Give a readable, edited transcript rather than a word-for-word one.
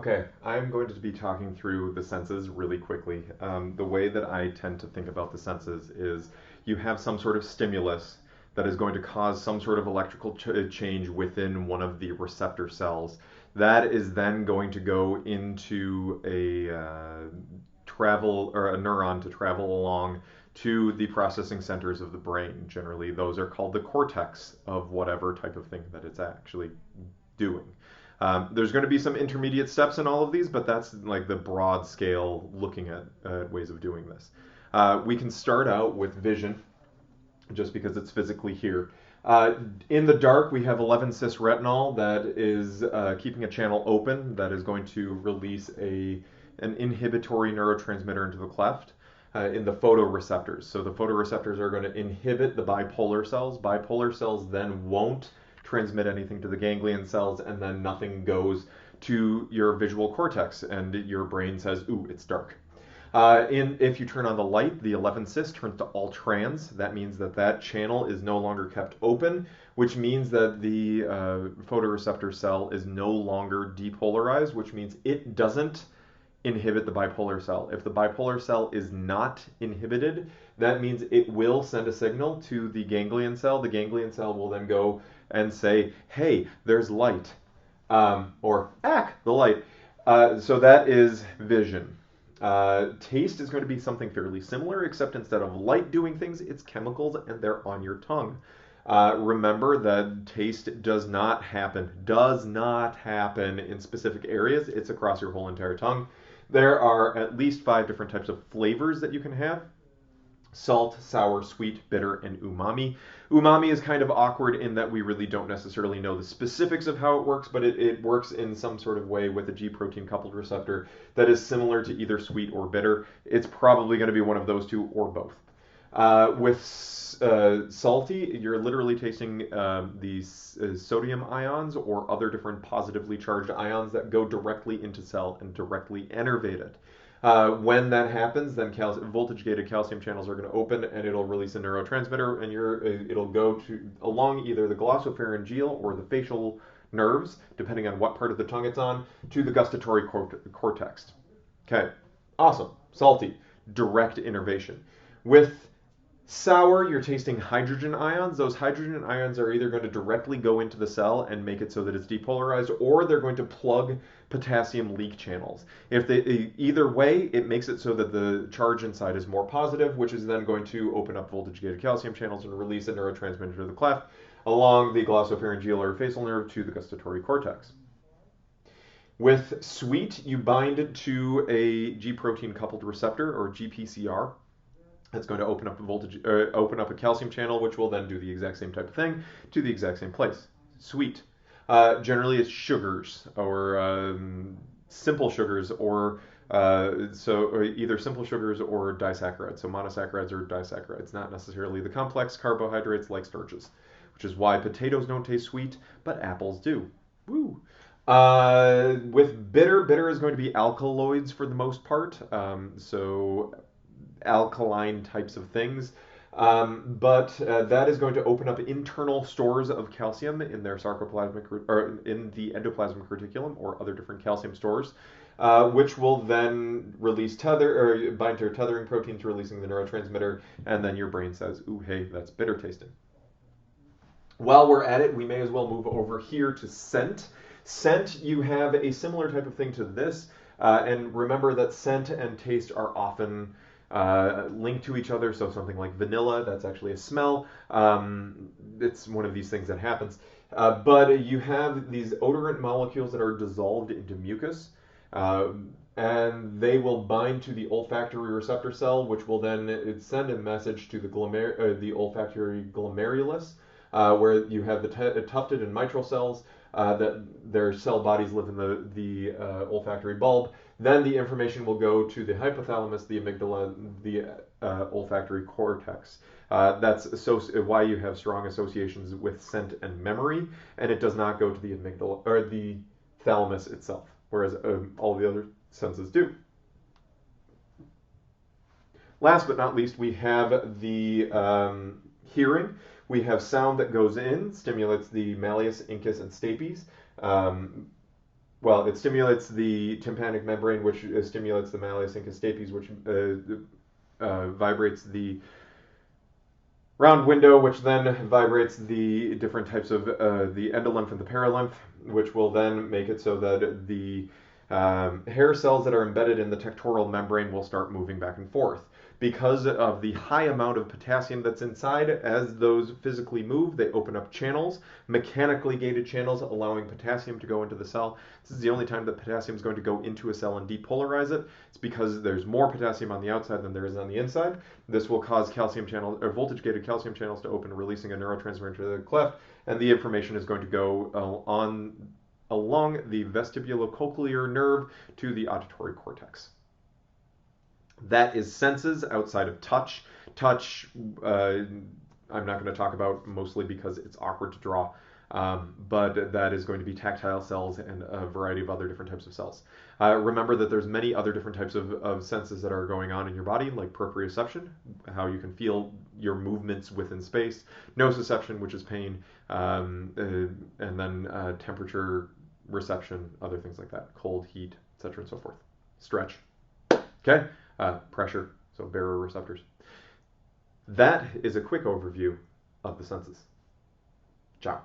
Okay, I'm going to be talking through the senses really quickly. The way that I tend to think about the senses is you have some sort of stimulus that is going to cause some sort of electrical change within one of the receptor cells. That is then going to go into a travel or a neuron to travel along to the processing centers of the brain. Generally, those are called the cortex of whatever type of thing that it's actually doing. There's going to be some intermediate steps in all of these, but that's like the broad scale looking at ways of doing this. We can start out with vision, just because it's physically here. In the dark, we have 11 cis retinol that is keeping a channel open that is going to release an inhibitory neurotransmitter into the cleft in the photoreceptors. So the photoreceptors are going to inhibit the bipolar cells. Bipolar cells then won't transmit anything to the ganglion cells, and then nothing goes to your visual cortex, and your brain says, ooh, it's dark. If you turn on the light, the 11 cis turns to all trans. That means that that channel is no longer kept open, which means that the photoreceptor cell is no longer depolarized, which means it doesn't inhibit the bipolar cell. If the bipolar cell is not inhibited, that means it will send a signal to the ganglion cell. The ganglion cell will then go and say, hey, there's light, or the light. So that is vision. Taste is going to be something fairly similar, except instead of light doing things, it's chemicals and they're on your tongue. Remember that taste does not happen in specific areas. It's across your whole entire tongue. There are at least 5 different types of flavors that you can have: salt, sour, sweet, bitter, and umami. Umami is kind of awkward in that we really don't necessarily know the specifics of how it works, but it works in some sort of way with a G protein coupled receptor that is similar to either sweet or bitter. It's probably going to be one of those two or both. With salty, you're literally tasting these sodium ions or other different positively charged ions that go directly into cell and directly innervate it. When that happens, then voltage-gated calcium channels are going to open, and it'll release a neurotransmitter, and it'll go along either the glossopharyngeal or the facial nerves, depending on what part of the tongue it's on, to the gustatory cortex. Okay, awesome. Salty, direct innervation. With sour, you're tasting hydrogen ions. Those hydrogen ions are either going to directly go into the cell and make it so that it's depolarized, or they're going to plug potassium leak channels. Either way, it makes it so that the charge inside is more positive, which is then going to open up voltage-gated calcium channels and release a neurotransmitter to the cleft along the glossopharyngeal or facial nerve to the gustatory cortex. With sweet, you bind to a G protein coupled receptor, or GPCR. That's going to open up open up a calcium channel, which will then do the exact same type of thing to the exact same place. Sweet. Generally, it's sugars or simple sugars, or either simple sugars or disaccharides. So monosaccharides or disaccharides, not necessarily the complex carbohydrates like starches, which is why potatoes don't taste sweet, but apples do. Woo. With bitter is going to be alkaloids for the most part. So alkaline types of things. But that is going to open up internal stores of calcium in their sarcoplasmic or in the endoplasmic reticulum or other different calcium stores, which will then release bind to tethering proteins, releasing the neurotransmitter, and then your brain says, "Ooh, hey, that's bitter tasting." While we're at it, we may as well move over here to scent. Scent, you have a similar type of thing to this, and remember that scent and taste are often linked to each other. So something like vanilla, that's actually a smell. It's one of these things that happens. But you have these odorant molecules that are dissolved into mucus, and they will bind to the olfactory receptor cell, which will then send a message to the olfactory glomerulus, where you have the tufted and mitral cells that their cell bodies live in the olfactory bulb. Then the information will go to the hypothalamus, the amygdala, the olfactory cortex. That's why you have strong associations with scent and memory, and it does not go to the amygdala or the thalamus itself, whereas all the other senses do. Last but not least, we have the hearing. We have sound that goes in, stimulates the malleus, incus, and stapes. Well, it stimulates the tympanic membrane, which stimulates the malleus incus stapes, which vibrates the round window, which then vibrates the different types of the endolymph and the perilymph, which will then make it so that the hair cells that are embedded in the tectoral membrane will start moving back and forth. Because of the high amount of potassium that's inside, as those physically move, they open up channels, mechanically gated channels, allowing potassium to go into the cell. This is the only time that potassium is going to go into a cell and depolarize it. It's because there's more potassium on the outside than there is on the inside. This will cause calcium channels or voltage-gated calcium channels to open, releasing a neurotransmitter into the cleft, and the information is going to go along the vestibulocochlear nerve to the auditory cortex. That is senses outside of touch. Touch, I'm not going to talk about mostly because it's awkward to draw, but that is going to be tactile cells and a variety of other different types of cells. Remember that there's many other different types of senses that are going on in your body, like proprioception, how you can feel your movements within space, nociception, which is pain, and then temperature reception, other things like that, cold, heat, etc. and so forth. Stretch. Okay? Pressure, so baroreceptors. That is a quick overview of the senses. Ciao.